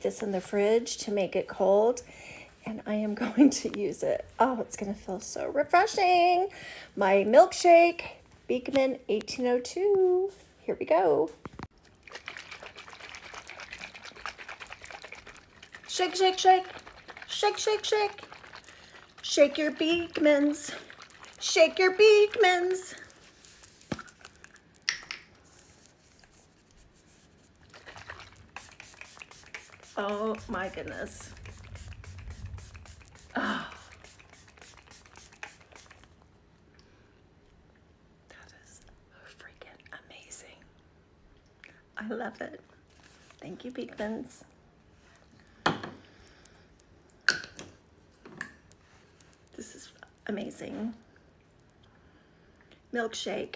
this in the fridge to make it cold. And I am going to use it. Oh, it's going to feel so refreshing. My milkshake, Beekman 1802. Here we go. Shake, shake, shake. Shake, shake, shake. Shake your Beekmans. Shake your Beekmans. Oh my goodness. Oh. That is freaking amazing. I love it. Thank you, Beekmans. This is amazing. Milkshake.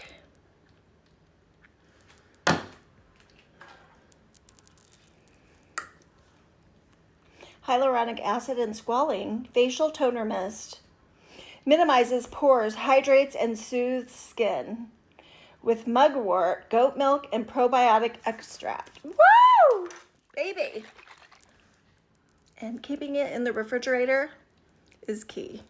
Hyaluronic acid and squalene facial toner mist. Minimizes pores, hydrates, and soothes skin. With mugwort, goat milk, and probiotic extract. Woo! Baby! And keeping it in the refrigerator is key.